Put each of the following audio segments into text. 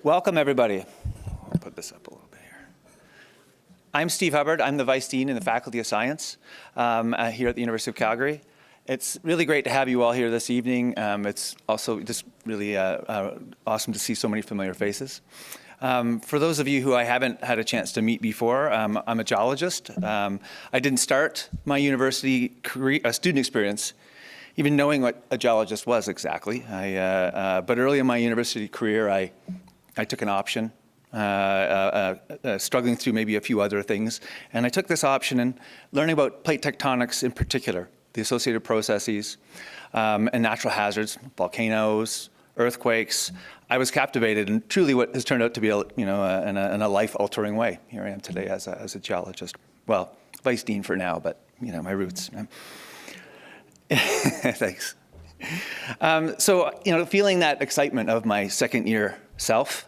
Welcome, everybody. I'll put this up a little bit here. I'm Steve Hubbard. I'm the Vice Dean in the Faculty of Science here at the University of Calgary. It's really great to have you all here this evening. It's also just really awesome to see so many familiar faces. For those of you who I haven't had a chance to meet before, I'm a geologist. I didn't start my university student experience even knowing what a geologist was exactly. But early in my university career, I took an option, struggling through maybe a few other things. And I took this option and learning about plate tectonics in particular, the associated processes and natural hazards, volcanoes, earthquakes. I was captivated in truly what has turned out to be in a life-altering way. Here I am today as a geologist. Well, Vice Dean for now, but my roots. Thanks. So feeling that excitement of my second year self,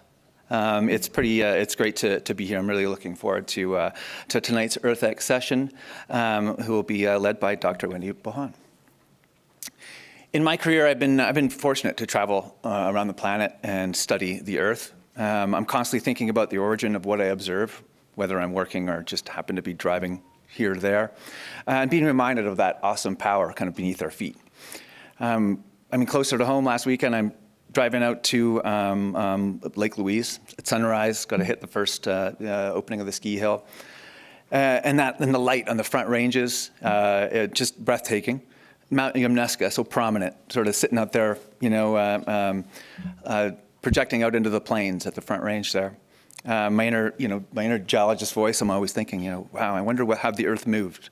it's great to be here. I'm really looking forward to tonight's EARTHx session, who will be led by Dr. Wendy Bohon. In my career, I've been fortunate to travel around the planet and study the Earth. I'm constantly thinking about the origin of what I observe, whether I'm working or just happen to be driving here or there, and being reminded of that awesome power kind of beneath our feet. Closer to home last weekend, I'm driving out to Lake Louise at sunrise, got to hit the first opening of the ski hill. And the light on the front ranges, just breathtaking. Mount Yamnuska, so prominent, sort of sitting out there, projecting out into the plains at the front range there. My inner geologist voice, I'm always thinking, wow, I wonder how the Earth moved,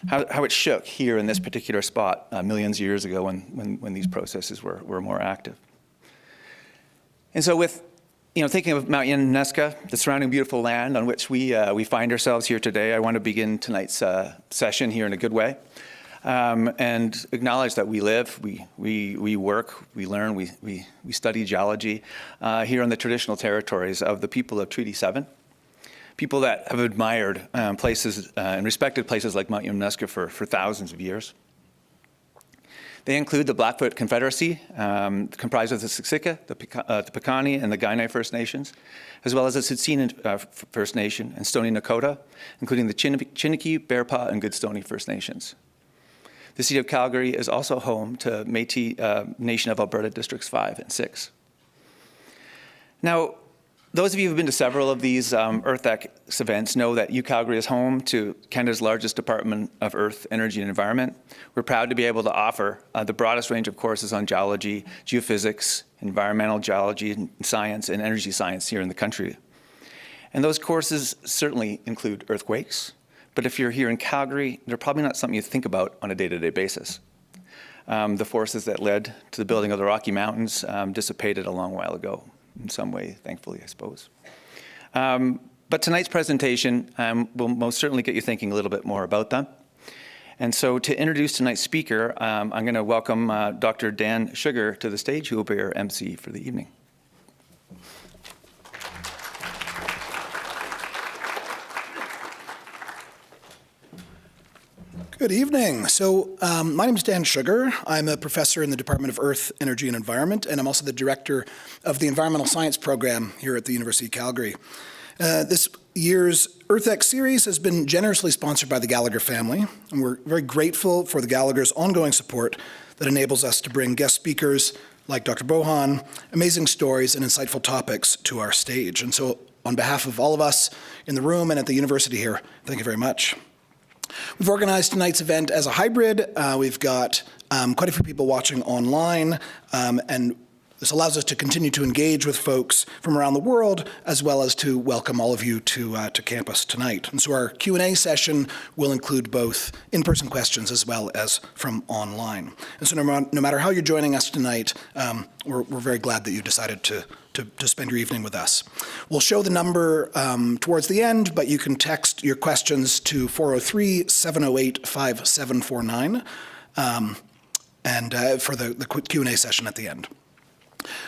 how it shook here in this particular spot millions of years ago when these processes were more active. And so with, thinking of Mount Yamnuska, the surrounding beautiful land on which we find ourselves here today, I want to begin tonight's session here in a good way. And acknowledge that we live, we work, we learn, we study geology here on the traditional territories of the people of Treaty 7, people that have admired places and respected places like Mount Yamnuska for thousands of years. They include the Blackfoot Confederacy, comprised of the Siksika, the Piikani, and the Kainai First Nations, as well as the Tsuut'ina First Nation and Stoney Nakoda, including the Chiniki, Bearpaw, and Goodstoney First Nations. The city of Calgary is also home to Métis Nation of Alberta Districts 5 and 6. Now, those of you who have been to several of these EARTHx events know that UCalgary is home to Canada's largest Department of Earth, Energy and Environment. We're proud to be able to offer the broadest range of courses on geology, geophysics, environmental geology, and science, and energy science here in the country. And those courses certainly include earthquakes. But if you're here in Calgary, they're probably not something you think about on a day-to-day basis. The forces that led to the building of the Rocky Mountains dissipated a long while ago, in some way, thankfully, I suppose. But tonight's presentation will most certainly get you thinking a little bit more about them. And so to introduce tonight's speaker, I'm going to welcome Dr. Dan Sugar to the stage, who will be our MC for the evening. Good evening. So my name is Dan Sugar. I'm a professor in the Department of Earth, Energy and Environment, and I'm also the director of the Environmental Science program here at the University of Calgary. This year's EARTHx series has been generously sponsored by the Gallagher family, and we're very grateful for the Gallagher's ongoing support that enables us to bring guest speakers like Dr. Bohon, amazing stories and insightful topics to our stage. And so on behalf of all of us in the room and at the university here, thank you very much. We've organized tonight's event as a hybrid. We've got quite a few people watching online, and this allows us to continue to engage with folks from around the world, as well as to welcome all of you to campus tonight. And so our Q&A session will include both in-person questions as well as from online. And so no matter how you're joining us tonight, we're very glad that you decided to spend your evening with us. We'll show the number towards the end, but you can text your questions to 403-708-5749 and for the quick Q&A session at the end.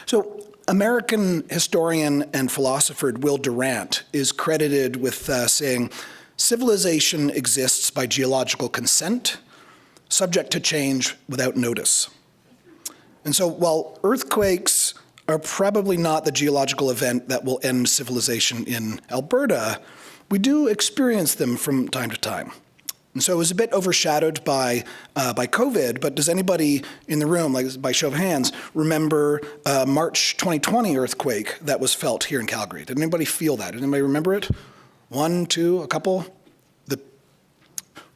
So American historian and philosopher Will Durant is credited with saying, "Civilization exists by geological consent, subject to change without notice." And so while earthquakes are probably not the geological event that will end civilization in Alberta, we do experience them from time to time. And so it was a bit overshadowed by COVID, but does anybody in the room, like by show of hands, remember March 2020 earthquake that was felt here in Calgary? Did anybody feel that? Did anybody remember it? One, two, a couple?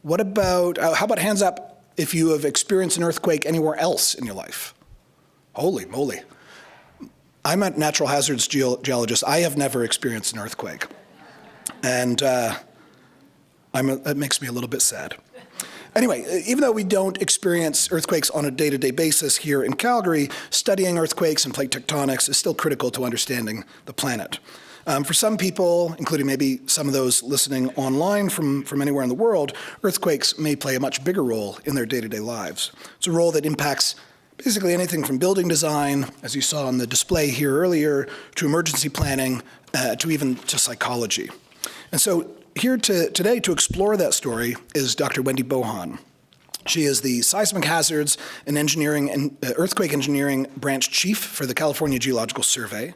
What about, how about hands up if you have experienced an earthquake anywhere else in your life? Holy moly. I'm a natural hazards geologist. I have never experienced an earthquake. And that makes me a little bit sad. Anyway, even though we don't experience earthquakes on a day-to-day basis here in Calgary, studying earthquakes and plate tectonics is still critical to understanding the planet. For some people, including maybe some of those listening online from anywhere in the world, earthquakes may play a much bigger role in their day-to-day lives. It's a role that impacts basically anything from building design, as you saw on the display here earlier, to emergency planning, to even to psychology. And so here today to explore that story is Dr. Wendy Bohon. She is the Seismic Hazards and Engineering and Earthquake Engineering Branch Chief for the California Geological Survey.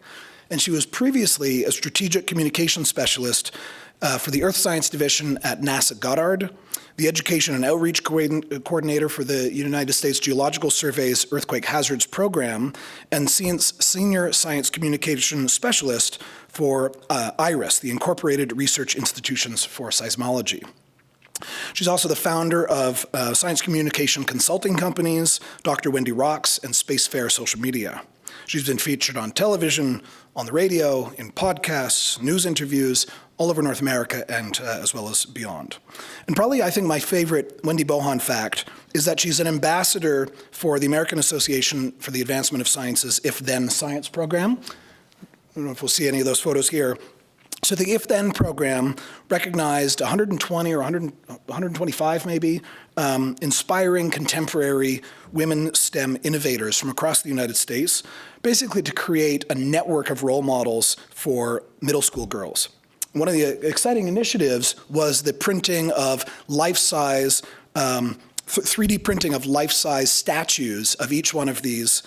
And she was previously a Strategic Communications Specialist for the Earth Science Division at NASA Goddard, the Education and Outreach Coordinator for the United States Geological Survey's Earthquake Hazards Program, and Senior Science Communication Specialist for IRIS, the Incorporated Research Institutions for Seismology. She's also the founder of science communication consulting companies, Dr. Wendy Rocks, and Spacefair Social Media. She's been featured on television, on the radio, in podcasts, news interviews, all over North America and as well as beyond. And probably I think my favorite Wendy Bohon fact is that she's an ambassador for the American Association for the Advancement of Science's If Then Science program. I don't know if we'll see any of those photos here. So the If Then program recognized 120 or 125 maybe inspiring contemporary women STEM innovators from across the United States, basically to create a network of role models for middle school girls. One of the exciting initiatives was the printing of life-size, 3D printing of life-size statues of each one of these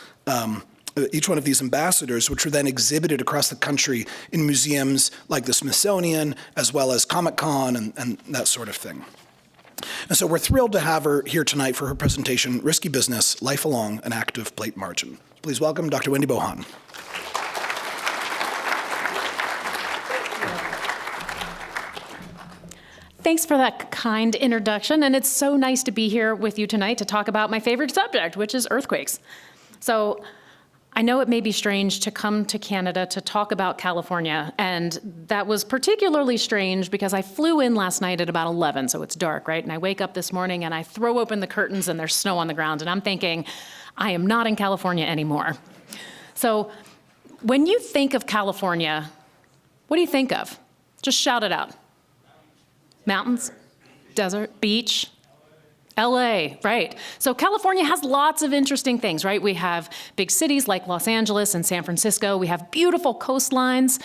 ambassadors, which were then exhibited across the country in museums like the Smithsonian, as well as Comic-Con and that sort of thing. And so we're thrilled to have her here tonight for her presentation, Risky Business, Life Along an Active Plate Margin. Please welcome Dr. Wendy Bohon. Thanks for that kind introduction, and it's so nice to be here with you tonight to talk about my favorite subject, which is earthquakes. So I know it may be strange to come to Canada to talk about California, and that was particularly strange because I flew in last night at about 11, so it's dark, right? And I wake up this morning and I throw open the curtains and there's snow on the ground, and I'm thinking, I am not in California anymore. So when you think of California, what do you think of? Just shout it out. Mountains, desert, beach, LA, right. So California has lots of interesting things, right? We have big cities like Los Angeles and San Francisco. We have beautiful coastlines,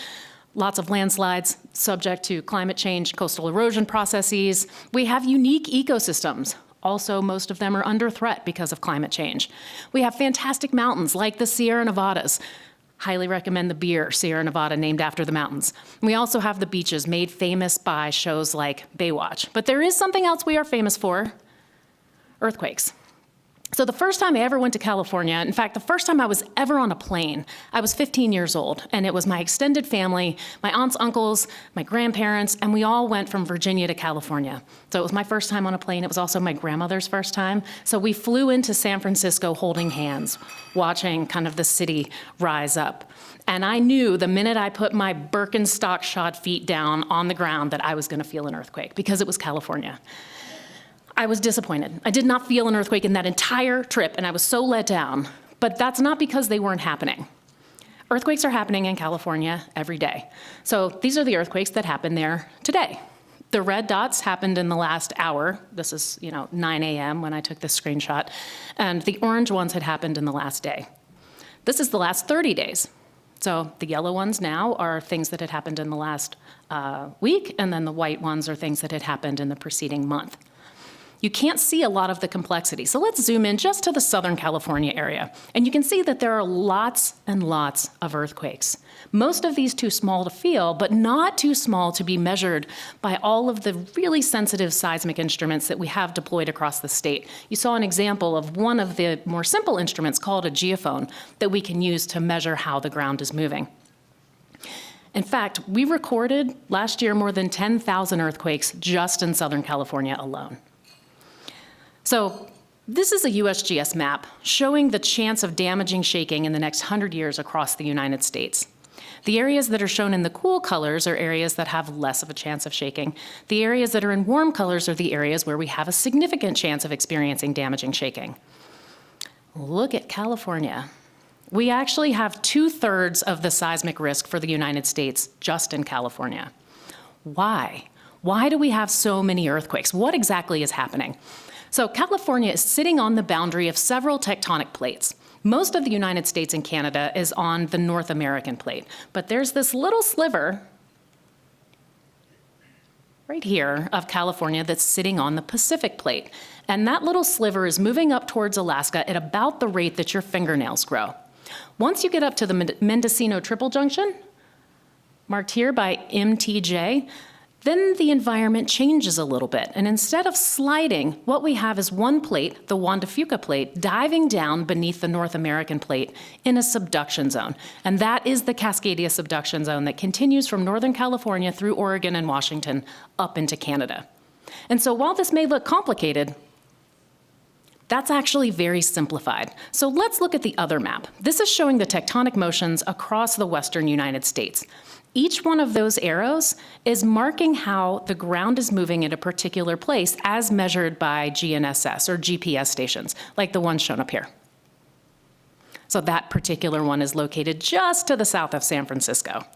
lots of landslides subject to climate change, coastal erosion processes. We have unique ecosystems. Also, most of them are under threat because of climate change. We have fantastic mountains like the Sierra Nevadas. Highly recommend the beer, Sierra Nevada, named after the mountains. We also have the beaches made famous by shows like Baywatch. But there is something else we are famous for, earthquakes. So the first time I ever went to California, in fact, the first time I was ever on a plane, I was 15 years old, and it was my extended family, my aunts, uncles, my grandparents, and we all went from Virginia to California. So it was my first time on a plane. It was also my grandmother's first time. So we flew into San Francisco holding hands, watching kind of the city rise up. And I knew the minute I put my Birkenstock-shod feet down on the ground that I was going to feel an earthquake because it was California. I was disappointed. I did not feel an earthquake in that entire trip, and I was so let down. But that's not because they weren't happening. Earthquakes are happening in California every day. So these are the earthquakes that happen there today. The red dots happened in the last hour. This is, 9 a.m. when I took this screenshot. And the orange ones had happened in the last day. This is the last 30 days. So the yellow ones now are things that had happened in the last week, and then the white ones are things that had happened in the preceding month. You can't see a lot of the complexity. So let's zoom in just to the Southern California area. And you can see that there are lots and lots of earthquakes. Most of these too small to feel, but not too small to be measured by all of the really sensitive seismic instruments that we have deployed across the state. You saw an example of one of the more simple instruments called a geophone that we can use to measure how the ground is moving. In fact, we recorded last year more than 10,000 earthquakes just in Southern California alone. So this is a USGS map showing the chance of damaging shaking in the next 100 years across the United States. The areas that are shown in the cool colors are areas that have less of a chance of shaking. The areas that are in warm colors are the areas where we have a significant chance of experiencing damaging shaking. Look at California. We actually have 2/3 of the seismic risk for the United States just in California. Why? Why do we have so many earthquakes? What exactly is happening? So California is sitting on the boundary of several tectonic plates. Most of the United States and Canada is on the North American plate, but there's this little sliver right here of California that's sitting on the Pacific plate. And that little sliver is moving up towards Alaska at about the rate that your fingernails grow. Once you get up to the Mendocino Triple Junction, marked here by MTJ, then the environment changes a little bit. And instead of sliding, what we have is one plate, the Juan de Fuca plate, diving down beneath the North American plate in a subduction zone. And that is the Cascadia subduction zone that continues from Northern California through Oregon and Washington up into Canada. And so while this may look complicated, that's actually very simplified. So let's look at the other map. This is showing the tectonic motions across the western United States. Each one of those arrows is marking how the ground is moving in a particular place as measured by GNSS or GPS stations, like the one shown up here. So that particular one is located just to the south of San Francisco.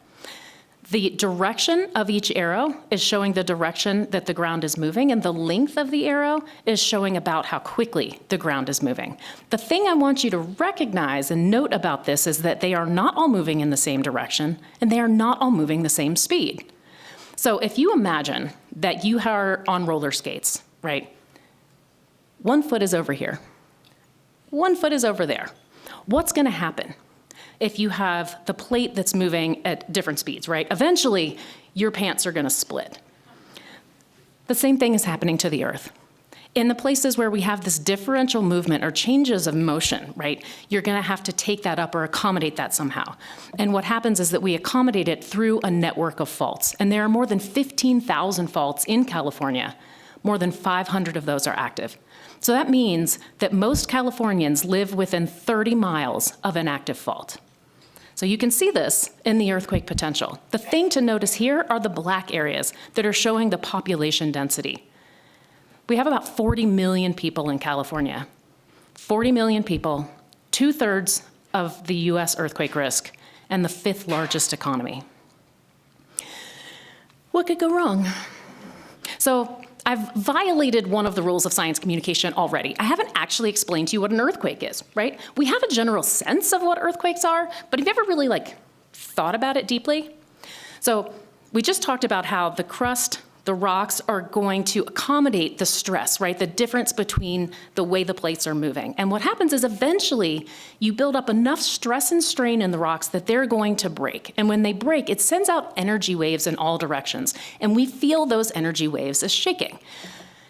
The direction of each arrow is showing the direction that the ground is moving, and the length of the arrow is showing about how quickly the ground is moving. The thing I want you to recognize and note about this is that they are not all moving in the same direction, and they are not all moving the same speed. So if you imagine that you are on roller skates, right? One foot is over here. One foot is over there. What's going to happen if you have the plate that's moving at different speeds, right? Eventually, your pants are going to split. The same thing is happening to the Earth. In the places where we have this differential movement or changes of motion, right, you're going to have to take that up or accommodate that somehow. And what happens is that we accommodate it through a network of faults. And there are more than 15,000 faults in California. More than 500 of those are active. So that means that most Californians live within 30 miles of an active fault. So you can see this in the earthquake potential. The thing to notice here are the black areas that are showing the population density. We have about 40 million people in California. 40 million people, 2/3 of the US earthquake risk, and the 5th largest economy. What could go wrong? So I've violated one of the rules of science communication already. I haven't actually explained to you what an earthquake is, right? We have a general sense of what earthquakes are, but have you ever really thought about it deeply? So we just talked about how the crust, the rocks are going to accommodate the stress, right? The difference between the way the plates are moving. And what happens is eventually you build up enough stress and strain in the rocks that they're going to break. And when they break, it sends out energy waves in all directions. And we feel those energy waves as shaking.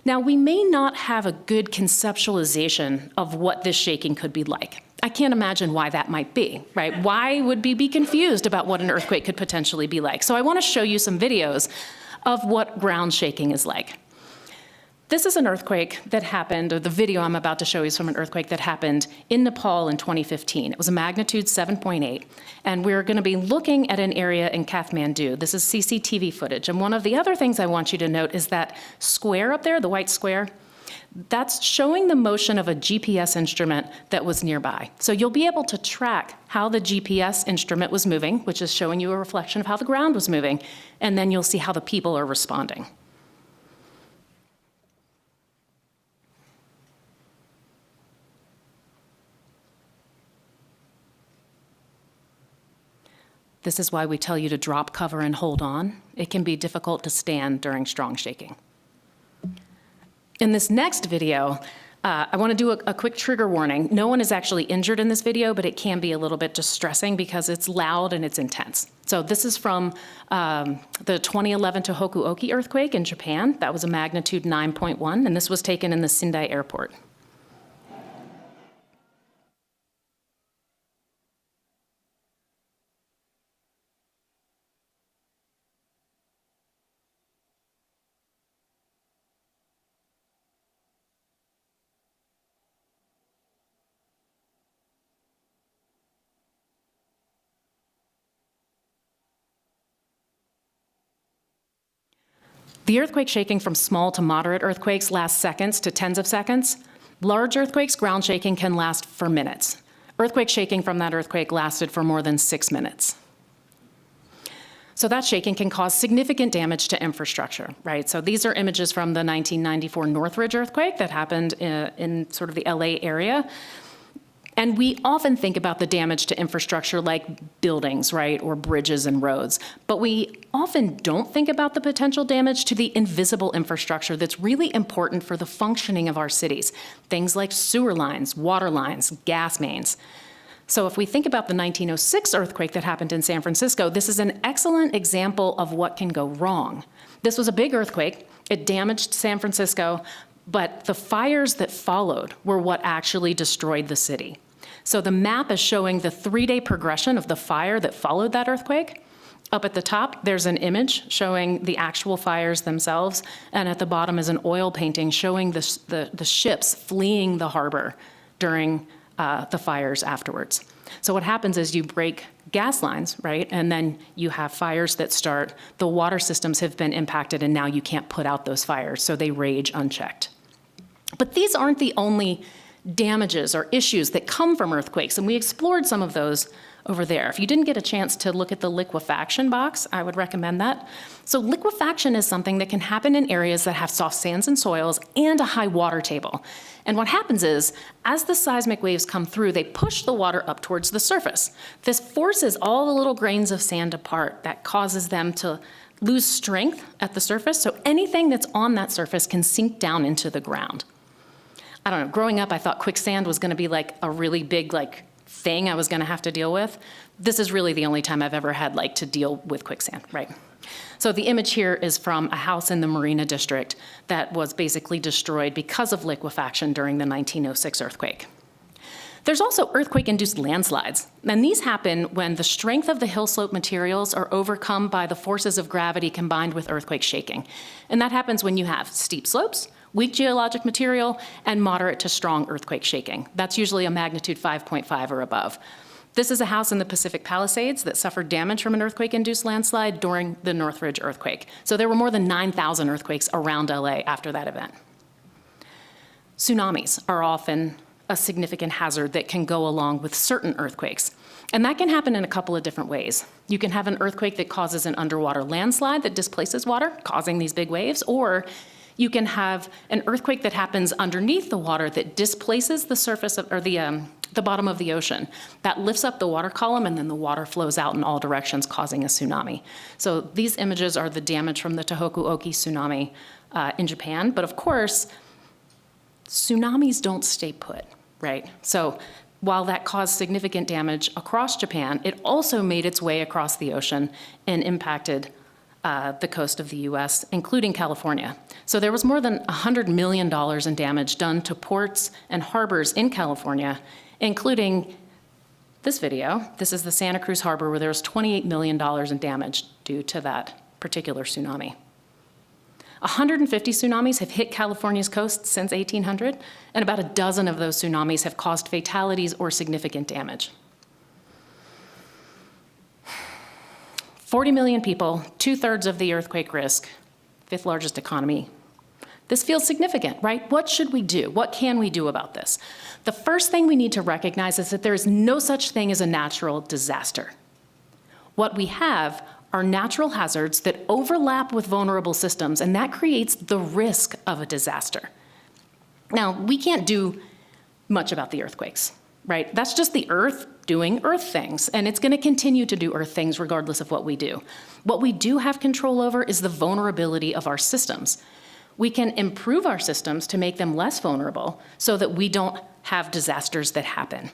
Now, we may not have a good conceptualization of what this shaking could be like. I can't imagine why that might be, right? Why would we be confused about what an earthquake could potentially be like? So I want to show you some videos of what ground shaking is like. This is an earthquake that happened, or the video I'm about to show you is from an earthquake that happened in Nepal in 2015. It was a magnitude 7.8, and we're going to be looking at an area in Kathmandu. This is CCTV footage, and one of the other things I want you to note is that square up there, the white square, that's showing the motion of a GPS instrument that was nearby. So you'll be able to track how the GPS instrument was moving, which is showing you a reflection of how the ground was moving, and then you'll see how the people are responding. This is why we tell you to drop cover and hold on. It can be difficult to stand during strong shaking. In this next video, I want to do a quick trigger warning. No one is actually injured in this video, but it can be a little bit distressing because it's loud and it's intense. So this is from the 2011 Tohoku Oki earthquake in Japan. That was a magnitude 9.1, and this was taken in the Sendai airport. The earthquake shaking from small to moderate earthquakes lasts seconds to tens of seconds. Large earthquakes, ground shaking can last for minutes. Earthquake shaking from that earthquake lasted for more than 6 minutes. So that shaking can cause significant damage to infrastructure, right? So these are images from the 1994 Northridge earthquake that happened in sort of the LA area. And we often think about the damage to infrastructure like buildings, right, or bridges and roads. But we often don't think about the potential damage to the invisible infrastructure that's really important for the functioning of our cities. Things like sewer lines, water lines, gas mains. So if we think about the 1906 earthquake that happened in San Francisco, this is an excellent example of what can go wrong. This was a big earthquake. It damaged San Francisco, but the fires that followed were what actually destroyed the city. So the map is showing the 3-day progression of the fire that followed that earthquake. Up at the top, there's an image showing the actual fires themselves, and at the bottom is an oil painting showing the ships fleeing the harbor during the fires afterwards. So what happens is you break gas lines, right? And then you have fires that start. The water systems have been impacted, and now you can't put out those fires, so they rage unchecked. But these aren't the only damages or issues that come from earthquakes, and we explored some of those over there. If you didn't get a chance to look at the liquefaction box, I would recommend that. So liquefaction is something that can happen in areas that have soft sands and soils and a high water table. And what happens is, as the seismic waves come through, they push the water up towards the surface. This forces all the little grains of sand apart. That causes them to lose strength at the surface, so anything that's on that surface can sink down into the ground. I don't know, growing up, I thought quicksand was gonna be like a really big thing I was gonna have to deal with. This is really the only time I've ever had to deal with quicksand, right? So the image here is from a house in the Marina District that was basically destroyed because of liquefaction during the 1906 earthquake. There's also earthquake-induced landslides, and these happen when the strength of the hill slope materials are overcome by the forces of gravity combined with earthquake shaking. And that happens when you have steep slopes, weak geologic material, and moderate to strong earthquake shaking. That's usually a magnitude 5.5 or above. This is a house in the Pacific Palisades that suffered damage from an earthquake-induced landslide during the Northridge earthquake. So there were more than 9,000 earthquakes around LA after that event. Tsunamis are often a significant hazard that can go along with certain earthquakes. And that can happen in a couple of different ways. You can have an earthquake that causes an underwater landslide that displaces water, causing these big waves, or you can have an earthquake that happens underneath the water that displaces the surface of, or the bottom of the ocean. That lifts up the water column, and then the water flows out in all directions, causing a tsunami. So these images are the damage from the Tohoku Oki tsunami in Japan. But of course, tsunamis don't stay put, right? So while that caused significant damage across Japan, it also made its way across the ocean and impacted the coast of the US, including California. So there was more than $100 million in damage done to ports and harbors in California, including this video. This is the Santa Cruz Harbor, where there was $28 million in damage due to that particular tsunami. 150 tsunamis have hit California's coast since 1800, and about a dozen of those tsunamis have caused fatalities or significant damage. 40 million people, 2/3 of the earthquake risk, 5th largest economy. This feels significant, right? What should we do? What can we do about this? The first thing we need to recognize is that there is no such thing as a natural disaster. What we have are natural hazards that overlap with vulnerable systems, and that creates the risk of a disaster. Now, we can't do much about the earthquakes, right? That's just the Earth doing Earth things, and it's going to continue to do Earth things regardless of what we do. What we do have control over is the vulnerability of our systems. We can improve our systems to make them less vulnerable so that we don't have disasters that happen.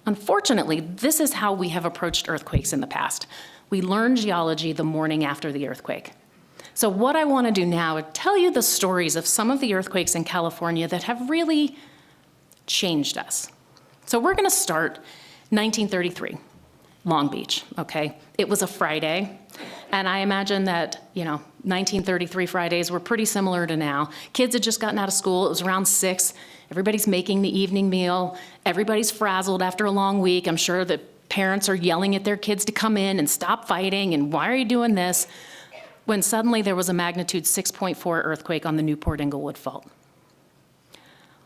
Unfortunately, this is how we have approached earthquakes in the past. We learn geology the morning after the earthquake. So what I want to do now is tell you the stories of some of the earthquakes in California that have really changed us. So we're going to start 1933, Long Beach, okay? It was a Friday, and I imagine that, 1933 Fridays were pretty similar to now. Kids had just gotten out of school. It was around 6. Everybody's making the evening meal. Everybody's frazzled after a long week. I'm sure that parents are yelling at their kids to come in and stop fighting, and why are you doing this? When suddenly there was a magnitude 6.4 earthquake on the Newport-Inglewood Fault.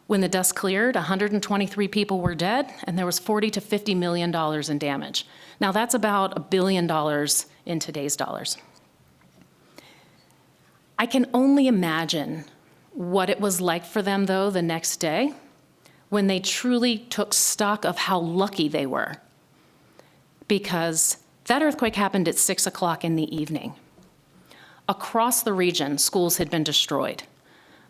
When the dust cleared, 123 people were dead, and there was $40 to $50 million in damage. Now that's about $1 billion in today's dollars. I can only imagine what it was like for them, though, the next day, when they truly took stock of how lucky they were. Because that earthquake happened at 6 o'clock in the evening. Across the region, schools had been destroyed.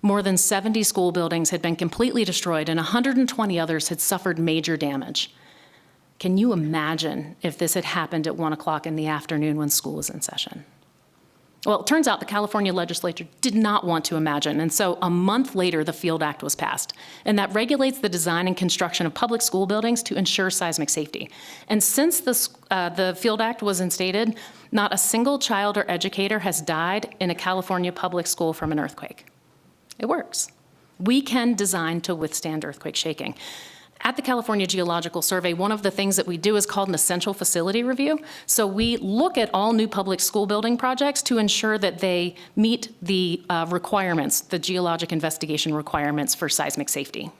More than 70 school buildings had been completely destroyed, and 120 others had suffered major damage. Can you imagine if this had happened at 1 o'clock in the afternoon when school was in session? Well, it turns out the California legislature did not want to imagine, and so a month later, the Field Act was passed, and that regulates the design and construction of public school buildings to ensure seismic safety. And since the Field Act was instated, not a single child or educator has died in a California public school from an earthquake. It works. We can design to withstand earthquake shaking. At the California Geological Survey, one of the things that we do is called an essential facility review. So we look at all new public school building projects to ensure that they meet the requirements, the geologic investigation requirements for seismic safety.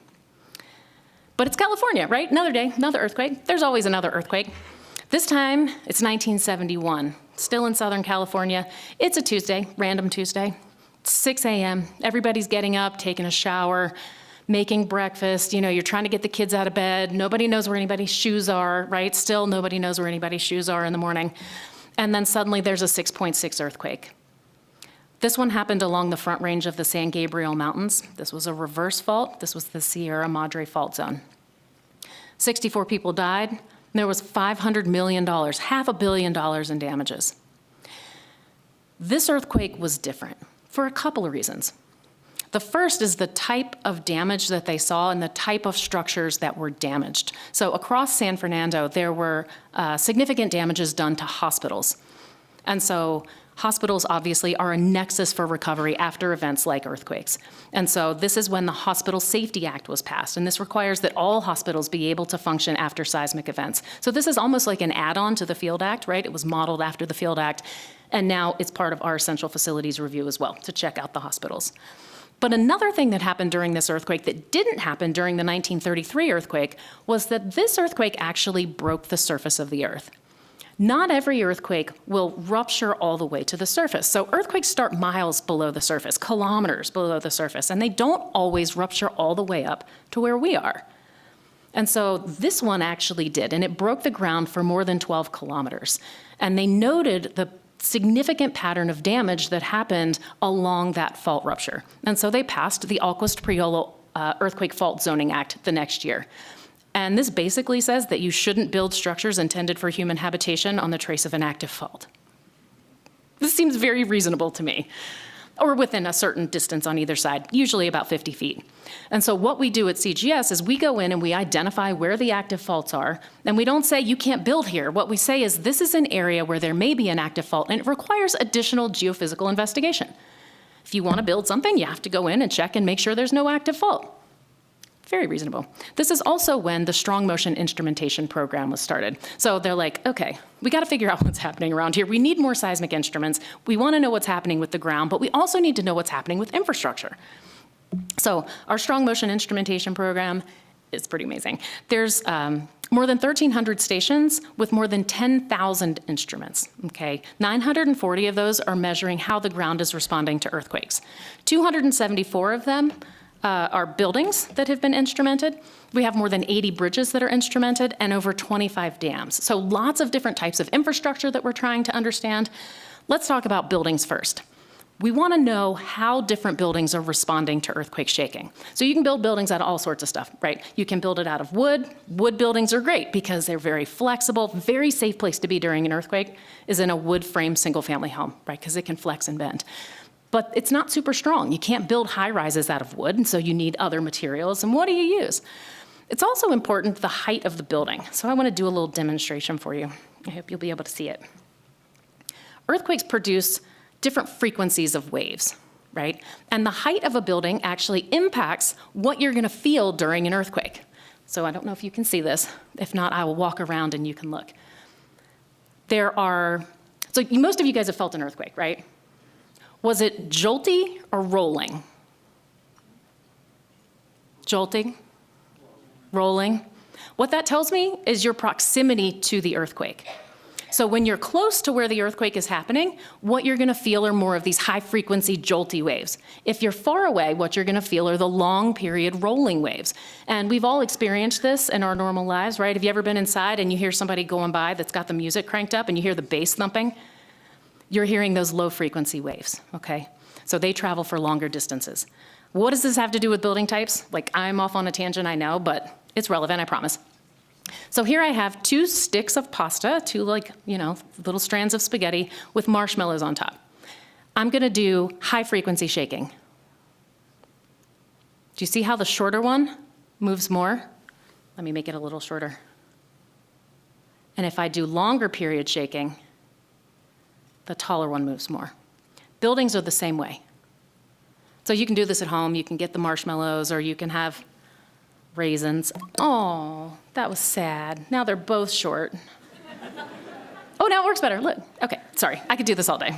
But it's California, right? Another day, another earthquake. There's always another earthquake. This time, it's 1971, still in Southern California. It's a Tuesday, random Tuesday. 6 a.m., everybody's getting up, taking a shower, making breakfast. You're trying to get the kids out of bed. Nobody knows where anybody's shoes are, right? Still, nobody knows where anybody's shoes are in the morning. And then suddenly there's a 6.6 earthquake. This one happened along the Front Range of the San Gabriel Mountains. This was a reverse fault. This was the Sierra Madre Fault Zone. 64 people died. And there was $500 million, $500 million in damages. This earthquake was different for a couple of reasons. The first is the type of damage that they saw and the type of structures that were damaged. So across San Fernando, there were significant damages done to hospitals. And so hospitals obviously are a nexus for recovery after events like earthquakes. And so this is when the Hospital Safety Act was passed, and this requires that all hospitals be able to function after seismic events. So this is almost like an add-on to the Field Act, right? It was modeled after the Field Act, and now it's part of our essential facilities review as well, to check out the hospitals. But another thing that happened during this earthquake that didn't happen during the 1933 earthquake was that this earthquake actually broke the surface of the Earth. Not every earthquake will rupture all the way to the surface. So earthquakes start miles below the surface, kilometers below the surface, and they don't always rupture all the way up to where we are. And so this one actually did, and it broke the ground for more than 12 kilometers. And they noted the significant pattern of damage that happened along that fault rupture. And so they passed the Alquist-Priolo Earthquake Fault Zoning Act the next year. And this basically says that you shouldn't build structures intended for human habitation on the trace of an active fault. This seems very reasonable to me, or within a certain distance on either side, usually about 50 feet. And so what we do at CGS is we go in and we identify where the active faults are, and we don't say you can't build here. What we say is this is an area where there may be an active fault and it requires additional geophysical investigation. If you want to build something, you have to go in and check and make sure there's no active fault. Very reasonable. This is also when the strong motion instrumentation program was started. So they're like, okay, we got to figure out what's happening around here. We need more seismic instruments. We want to know what's happening with the ground, but we also need to know what's happening with infrastructure. So our strong motion instrumentation program is pretty amazing. There's more than 1,300 stations with more than 10,000 instruments, okay? 940 of those are measuring how the ground is responding to earthquakes. 274 of them are buildings that have been instrumented. We have more than 80 bridges that are instrumented and over 25 dams. So lots of different types of infrastructure that we're trying to understand. Let's talk about buildings first. we want to know how different buildings are responding to earthquake shaking. So you can build buildings out of all sorts of stuff, right? You can build it out of wood. Wood buildings are great because they're very flexible. Very safe place to be during an earthquake is in a wood frame single-family home, right? Because it can flex and bend. But it's not super strong. You can't build high rises out of wood, and so you need other materials. And what do you use? It's also important the height of the building. So I want to do a little demonstration for you. I hope you'll be able to see it. Earthquakes produce different frequencies of waves, right? And the height of a building actually impacts what you're going to feel during an earthquake. So I don't know if you can see this. If not, I will walk around and you can look. Most of you guys have felt an earthquake, right? Was it jolty or rolling? Jolting? Rolling? What that tells me is your proximity to the earthquake. So when you're close to where the earthquake is happening, what you're going to feel are more of these high-frequency jolty waves. If you're far away, what you're going to feel are the long-period rolling waves. And we've all experienced this in our normal lives, right? Have you ever been inside and you hear somebody going by that's got the music cranked up and you hear the bass thumping? You're hearing those low-frequency waves, okay? So they travel for longer distances. What does this have to do with building types? Like, I'm off on a tangent, I know, but it's relevant, I promise. So here I have 2 sticks of pasta, 2 little strands of spaghetti with marshmallows on top. I'm gonna do high frequency shaking. Do you see how the shorter one moves more? Let me make it a little shorter. And if I do longer period shaking, the taller one moves more. Buildings are the same way. So you can do this at home, you can get the marshmallows, or you can have raisins. Oh, that was sad. Now they're both short. Oh, now it works better, look. Okay, sorry, I could do this all day.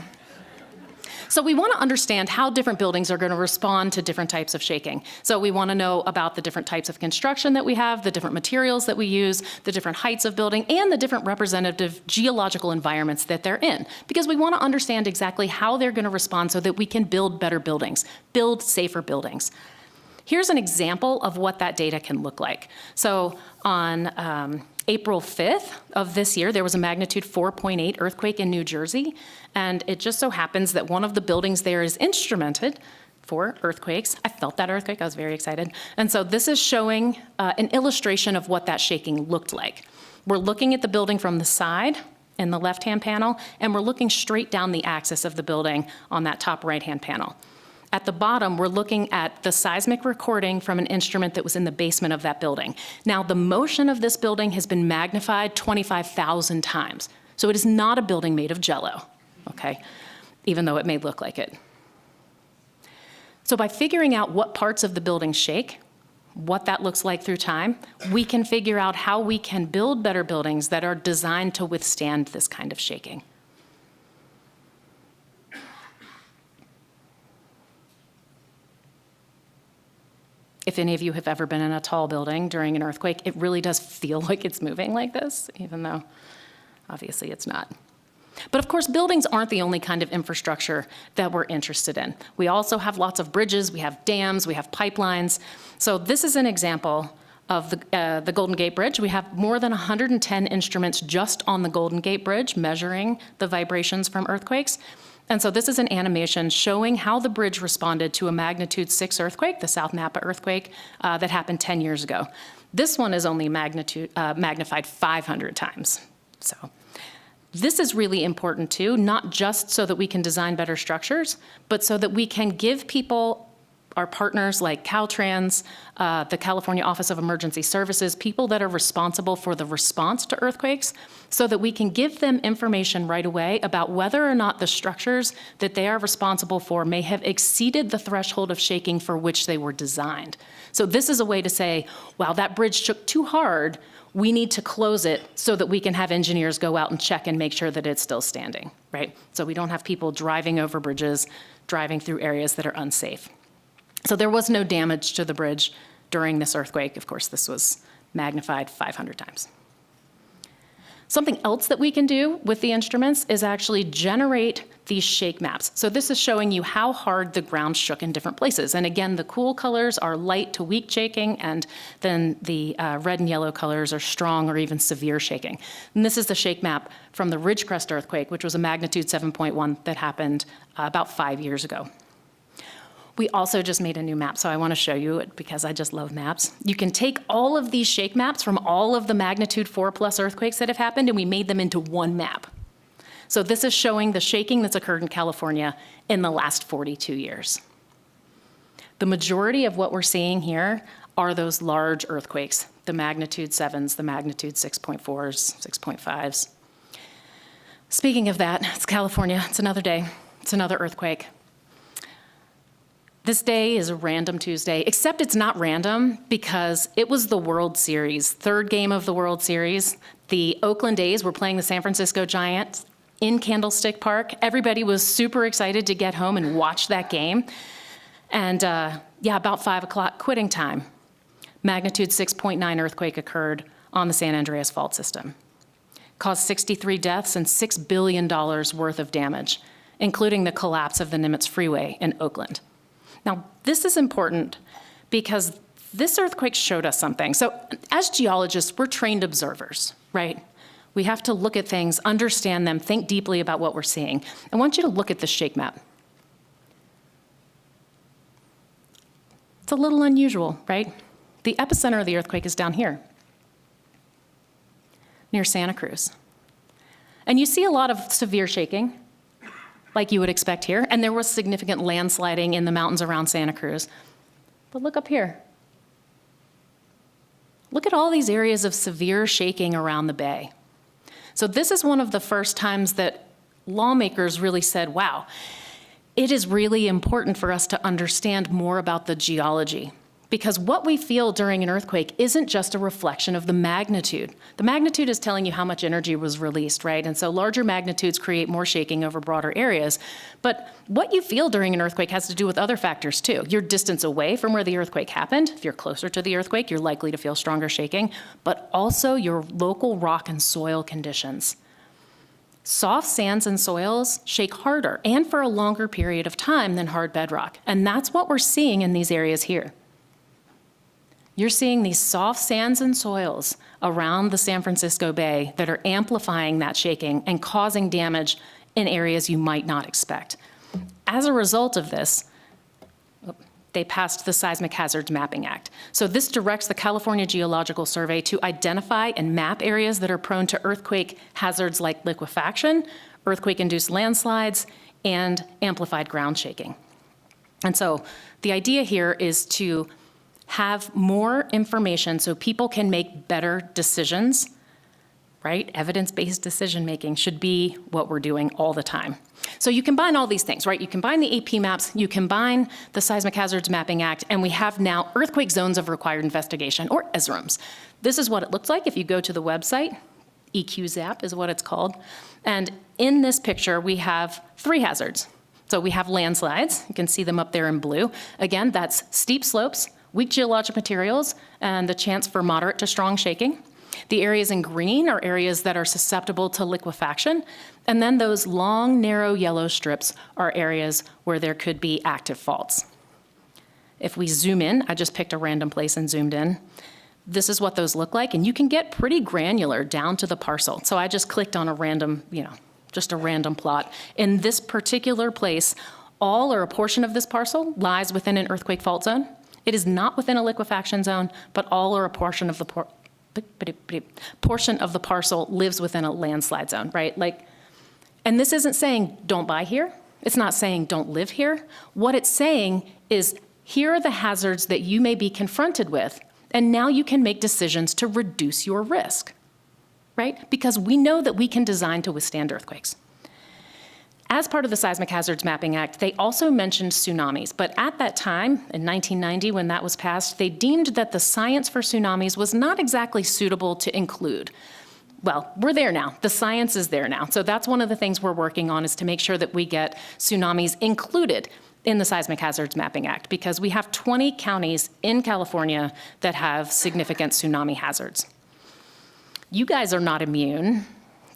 So we want to understand how different buildings are going to respond to different types of shaking. So we want to know about the different types of construction that we have, the different materials that we use, the different heights of building, and the different representative geological environments that they're in. Because we want to understand exactly how they're going to respond so that we can build better buildings, build safer buildings. Here's an example of what that data can look like. So on April 5th of this year, there was a magnitude 4.8 earthquake in New Jersey, and it just so happens that one of the buildings there is instrumented for earthquakes. I felt that earthquake, I was very excited. And so this is showing an illustration of what that shaking looked like. We're looking at the building from the side in the left-hand panel, and we're looking straight down the axis of the building on that top right-hand panel. At the bottom, we're looking at the seismic recording from an instrument that was in the basement of that building. Now, the motion of this building has been magnified 25,000 times. So it is not a building made of jello, okay? Even though it may look like it. So by figuring out what parts of the building shake, what that looks like through time, we can figure out how we can build better buildings that are designed to withstand this kind of shaking. If any of you have ever been in a tall building during an earthquake, it really does feel like it's moving like this, even though obviously it's not. But of course, buildings aren't the only kind of infrastructure that we're interested in. We also have lots of bridges, we have dams, we have pipelines. So this is an example of the Golden Gate Bridge. We have more than 110 instruments just on the Golden Gate Bridge measuring the vibrations from earthquakes. And so this is an animation showing how the bridge responded to a magnitude 6 earthquake, the South Napa earthquake that happened 10 years ago. This one is only magnified 500 times. So this is really important too, not just so that we can design better structures, but so that we can give people, our partners like Caltrans, the California Office of Emergency Services, people that are responsible for the response to earthquakes, so that we can give them information right away about whether or not the structures that they are responsible for may have exceeded the threshold of shaking for which they were designed. So this is a way to say, wow, that bridge shook too hard, we need to close it so that we can have engineers go out and check and make sure that it's still standing, right? So we don't have people driving over bridges, driving through areas that are unsafe. So there was no damage to the bridge during this earthquake. Of course, this was magnified 500 times. Something else that we can do with the instruments is actually generate these shake maps. So this is showing you how hard the ground shook in different places. And again, the cool colors are light to weak shaking, and then the red and yellow colors are strong or even severe shaking. And this is the shake map from the Ridgecrest earthquake, which was a magnitude 7.1 that happened about 5 years ago. We also just made a new map, so I want to show you it because I just love maps. You can take all of these shake maps from all of the magnitude 4+ earthquakes that have happened, and we made them into one map. So this is showing the shaking that's occurred in California in the last 42 years. The majority of what we're seeing here are those large earthquakes, the magnitude 7s, the magnitude 6.4s, 6.5s. Speaking of that, it's California, it's another day, it's another earthquake. This day is a random Tuesday, except it's not random because it was the World Series, third game of the World Series. The Oakland A's were playing the San Francisco Giants in Candlestick Park. Everybody was super excited to get home and watch that game. And about 5 o'clock quitting time, magnitude 6.9 earthquake occurred on the San Andreas Fault System. Caused 63 deaths and $6 billion worth of damage, including the collapse of the Nimitz Freeway in Oakland. Now, this is important because this earthquake showed us something. So as geologists, we're trained observers, right? We have to look at things, understand them, think deeply about what we're seeing. I want you to look at this shake map. It's a little unusual, right? The epicenter of the earthquake is down here, near Santa Cruz. And you see a lot of severe shaking, like you would expect here, and there was significant landsliding in the mountains around Santa Cruz. But look up here. Look at all these areas of severe shaking around the bay. So this is one of the first times that lawmakers really said, wow, it is really important for us to understand more about the geology. Because what we feel during an earthquake isn't just a reflection of the magnitude. The magnitude is telling you how much energy was released, right? And so larger magnitudes create more shaking over broader areas. But what you feel during an earthquake has to do with other factors too. Your distance away from where the earthquake happened. If you're closer to the earthquake, you're likely to feel stronger shaking, but also your local rock and soil conditions. Soft sands and soils shake harder and for a longer period of time than hard bedrock. And that's what we're seeing in these areas here. You're seeing these soft sands and soils around the San Francisco Bay that are amplifying that shaking and causing damage in areas you might not expect. As a result of this, they passed the Seismic Hazards Mapping Act. So this directs the California Geological Survey to identify and map areas that are prone to earthquake hazards like liquefaction, earthquake-induced landslides, and amplified ground shaking. And so the idea here is to have more information so people can make better decisions, right? Evidence-based decision-making should be what we're doing all the time. So you combine all these things, right? You combine the AP maps, you combine the Seismic Hazards Mapping Act, and we have now Earthquake Zones of Required Investigation, or ESRIMs. This is what it looks like if you go to the website. EQZAP is what it's called. And in this picture, we have 3 hazards. So we have landslides. You can see them up there in blue. Again, that's steep slopes, weak geologic materials, and the chance for moderate to strong shaking. The areas in green are areas that are susceptible to liquefaction. And then those long, narrow yellow strips are areas where there could be active faults. If we zoom in, I just picked a random place and zoomed in. This is what those look like, and you can get pretty granular down to the parcel. So I just clicked on a random, just a random plot. In this particular place, all or a portion of this parcel lies within an earthquake fault zone. It is not within a liquefaction zone, but all or a portion of the parcel lives within a landslide zone, right? And this isn't saying don't buy here. It's not saying don't live here. What it's saying is here are the hazards that you may be confronted with, and now you can make decisions to reduce your risk, right? Because we know that we can design to withstand earthquakes. As part of the Seismic Hazards Mapping Act, they also mentioned tsunamis, but at that time, in 1990 when that was passed, they deemed that the science for tsunamis was not exactly suitable to include. Well, we're there now. The science is there now. So that's one of the things we're working on, is to make sure that we get tsunamis included in the Seismic Hazards Mapping Act, because we have 20 counties in California that have significant tsunami hazards. You guys are not immune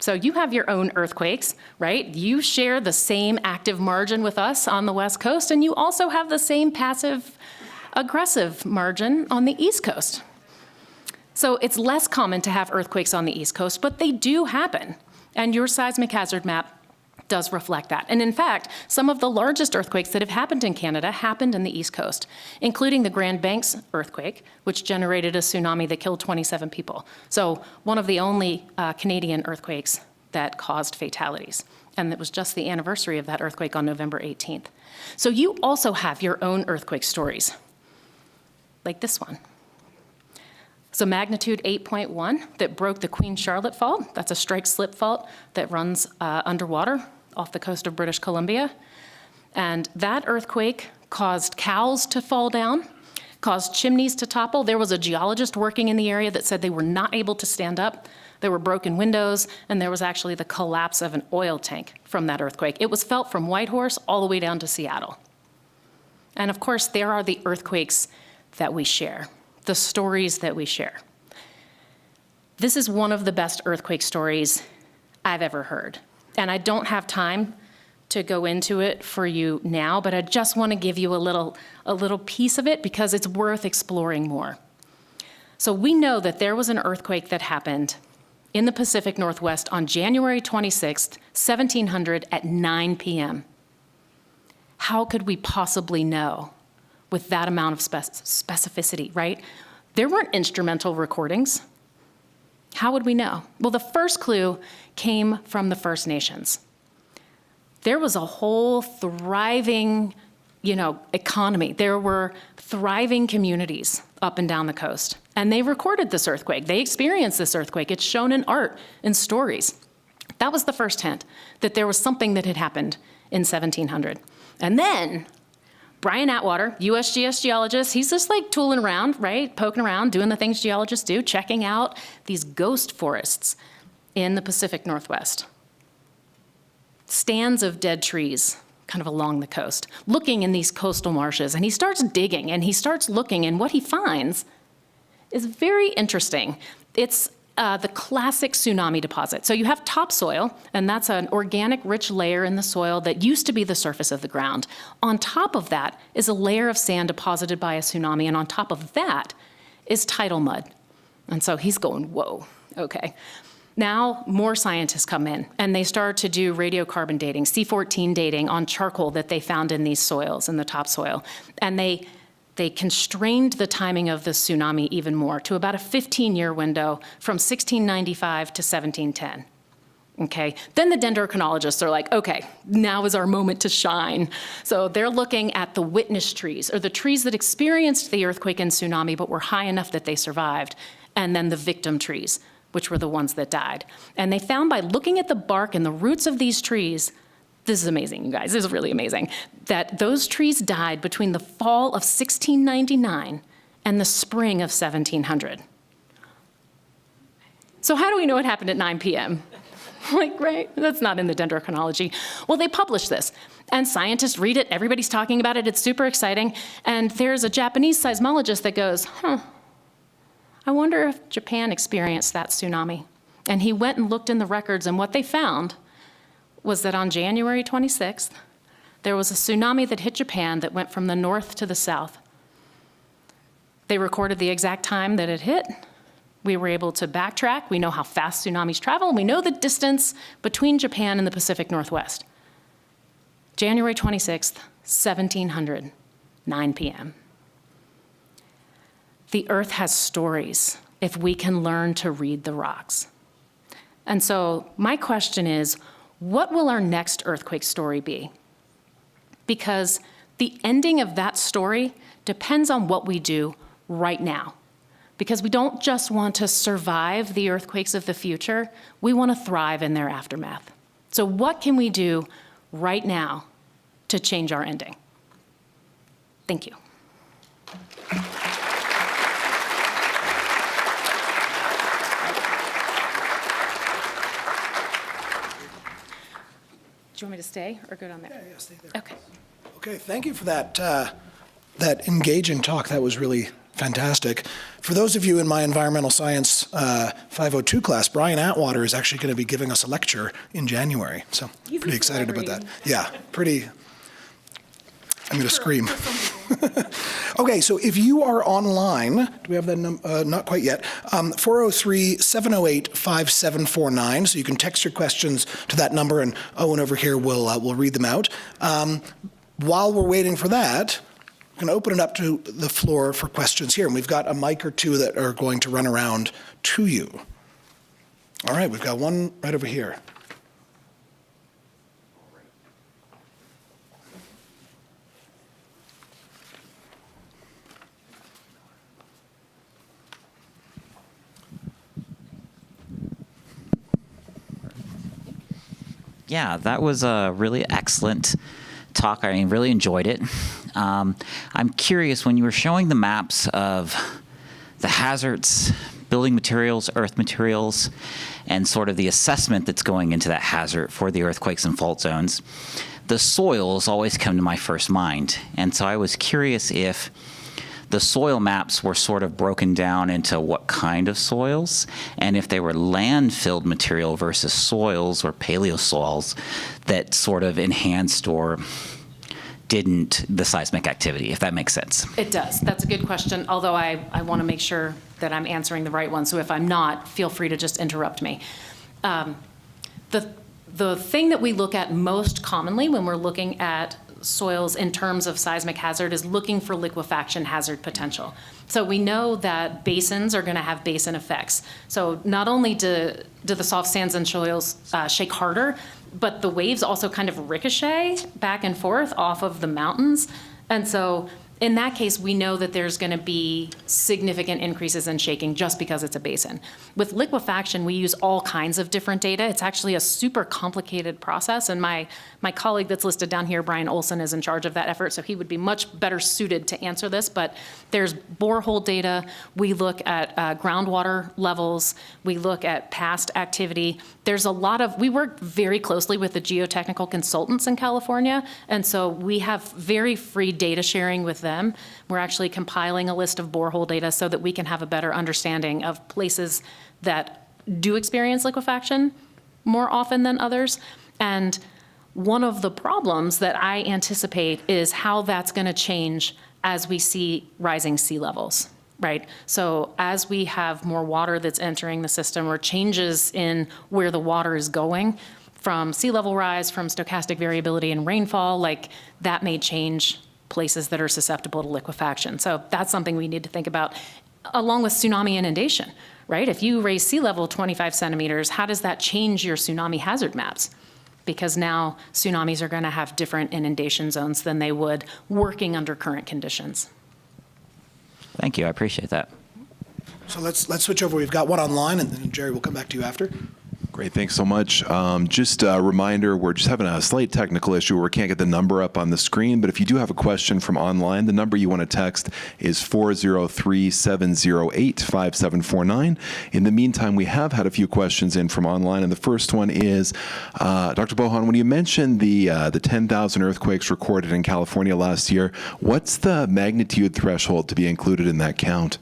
So you have your own earthquakes, right? You share the same active margin with us on the West Coast, and you also have the same passive aggressive margin on the East Coast. So it's less common to have earthquakes on the East Coast, but they do happen. And your seismic hazard map does reflect that. And in fact, some of the largest earthquakes that have happened in Canada happened in the East Coast, including the Grand Banks earthquake, which generated a tsunami that killed 27 people. So one of the only Canadian earthquakes that caused fatalities. And it was just the anniversary of that earthquake on November 18th. So you also have your own earthquake stories, like this one. So magnitude 8.1 that broke the Queen Charlotte Fault. That's a strike-slip fault that runs underwater off the coast of British Columbia. And that earthquake caused cows to fall down, caused chimneys to topple. There was a geologist working in the area that said they were not able to stand up. There were broken windows, and there was actually the collapse of an oil tank from that earthquake. It was felt from Whitehorse all the way down to Seattle. And of course, there are the earthquakes that we share, the stories that we share. This is one of the best earthquake stories I've ever heard. And I don't have time to go into it for you now, but I just want to give you a little piece of it because it's worth exploring more. So we know that there was an earthquake that happened in the Pacific Northwest on January 26th, 1700 at 9 p.m. How could we possibly know with that amount of specificity, right? There weren't instrumental recordings. How would we know? Well, the first clue came from the First Nations. There was a whole thriving, economy. There were thriving communities up and down the coast, and they recorded this earthquake. They experienced this earthquake. It's shown in art and stories. That was the first hint that there was something that had happened in 1700. And then Brian Atwater, USGS geologist, he's just like tooling around, right? Poking around, doing the things geologists do, checking out these ghost forests in the Pacific Northwest. Stands of dead trees kind of along the coast, looking in these coastal marshes. And he starts digging and he starts looking, and what he finds is very interesting. It's the classic tsunami deposit. So you have topsoil, and that's an organic rich layer in the soil that used to be the surface of the ground. On top of that is a layer of sand deposited by a tsunami, and on top of that is tidal mud. And so he's going, whoa, okay. Now more scientists come in, and they start to do radiocarbon dating, C14 dating on charcoal that they found in these soils, in the topsoil. And they constrained the timing of the tsunami even more to about a 15-year window from 1695 to 1710. Okay, then the dendrochronologists are like, okay, now is our moment to shine. So they're looking at the witness trees, or the trees that experienced the earthquake and tsunami but were high enough that they survived, and then the victim trees, which were the ones that died. And they found by looking at the bark and the roots of these trees, this is amazing, you guys, this is really amazing, that those trees died between the fall of 1699 and the spring of 1700. So how do we know it happened at 9 p.m.? Right? That's not in the dendrochronology. Well, they published this, and scientists read it, everybody's talking about it, it's super exciting, and there's a Japanese seismologist that goes, I wonder if Japan experienced that tsunami. And he went and looked in the records, and what they found was that on January 26th, there was a tsunami that hit Japan that went from the north to the south. They recorded the exact time that it hit. We were able to backtrack. We know how fast tsunamis travel, and we know the distance between Japan and the Pacific Northwest. January 26th, 1700, 9 p.m. The earth has stories if we can learn to read the rocks. And so my question is, what will our next earthquake story be? Because the ending of that story depends on what we do right now. Because we don't just want to survive the earthquakes of the future, we want to thrive in their aftermath. So what can we do right now to change our ending? Thank you. Do you want me to stay or go down there? Yeah, stay there. Okay. Okay, thank you for that engaging talk. That was really fantastic. For For those of you in my environmental science 502 class, Brian Atwater is actually going to be giving us a lecture in January. So pretty excited about that. Yeah, pretty. I'm going to scream. Okay, so if you are online, do we have that number? Not quite yet. 403-708-5749. So you can text your questions to that number, and Owen over here will read them out. While we're waiting for that, we're going to open it up to the floor for questions here. And we've got a mic or two that are going to run around to you. All right, we've got one right over here. Yeah, that was a really excellent talk. I really enjoyed it. I'm curious, when you were showing the maps of the hazards, building materials, earth materials, and sort of the assessment that's going into that hazard for the earthquakes and fault zones, the soils always come to my first mind. And so I was curious if the soil maps were sort of broken down into what kind of soils, and if they were land-filled material versus soils or paleosoils that sort of enhanced or didn't the seismic activity, if that makes sense. It does. That's a good question, although I want to make sure that I'm answering the right one. So if I'm not, feel free to just interrupt me. The thing that we look at most commonly when we're looking at soils in terms of seismic hazard is looking for liquefaction hazard potential. So we know that basins are going to have basin effects. So not only do the soft sands and soils shake harder, but the waves also kind of ricochet back and forth off of the mountains. And so in that case, we know that there's going to be significant increases in shaking just because it's a basin. With liquefaction, we use all kinds of different data. It's actually a super complicated process, and my colleague that's listed down here, Brian Olson, is in charge of that effort, so he would be much better suited to answer this. But there's borehole data. We look at groundwater levels. We look at past activity. There's a lot of, we work very closely with the geotechnical consultants in California, and so we have very free data sharing with them. We're actually compiling a list of borehole data so that we can have a better understanding of places that do experience liquefaction more often than others. And one of the problems that I anticipate is how that's going to change as we see rising sea levels, right? So as we have more water that's entering the system or changes in where the water is going, from sea level rise, from stochastic variability in rainfall, like that may change places that are susceptible to liquefaction. So that's something we need to think about, along with tsunami inundation, right? If you raise sea level 25 centimeters, how does that change your tsunami hazard maps? Because now tsunamis are going to have different inundation zones than they would working under current conditions. Thank you, I appreciate that. So let's switch over. We've got one online, and then Jerry will come back to you after. Great, thanks so much. Just a reminder, we're just having a slight technical issue where we can't get the number up on the screen, but if you do have a question from online, the number you want to text is 403-708-5749. In the meantime, we have had a few questions in from online, and the first one is, Dr. Bohon, when you mentioned the 10,000 earthquakes recorded in California last year, what's the magnitude threshold to be included in that count?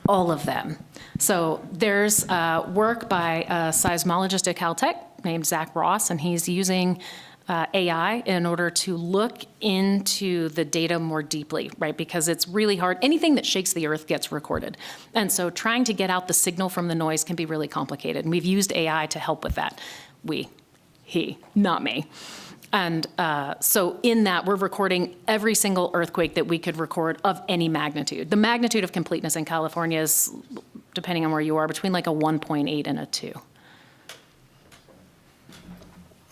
All of them. So there's work by a seismologist at Caltech named Zach Ross, and he's using AI in order to look into the data more deeply, right? Because it's really hard. Anything that shakes the earth gets recorded. And so trying to get out the signal from the noise can be really complicated. And we've used AI to help with that. He, not me. And so in that, we're recording every single earthquake that we could record of any magnitude. The magnitude of completeness in California is, depending on where you are, between like a 1.8 and a 2.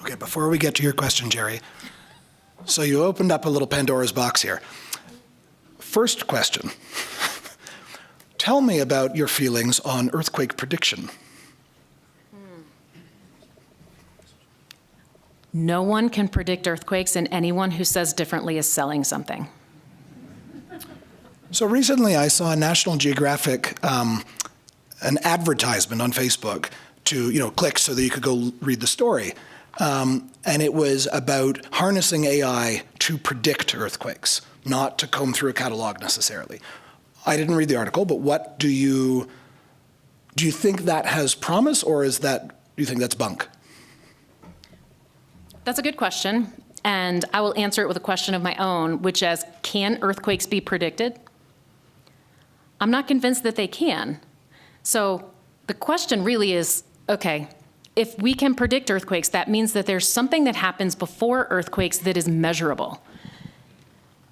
Okay, before we get to your question, Jerry, so you opened up a little Pandora's box here. First question. Tell me about your feelings on earthquake prediction. No one can predict earthquakes, and anyone who says differently is selling something. So recently I saw National Geographic, an advertisement on Facebook to, click so that you could go read the story. And it was about harnessing AI to predict earthquakes, not to comb through a catalog necessarily. I didn't read the article, but what do you think that has promise, or do you think that's bunk? That's a good question, and I will answer it with a question of my own, which is, can earthquakes be predicted? I'm not convinced that they can. So the question really is, okay, if we can predict earthquakes, that means that there's something that happens before earthquakes that is measurable.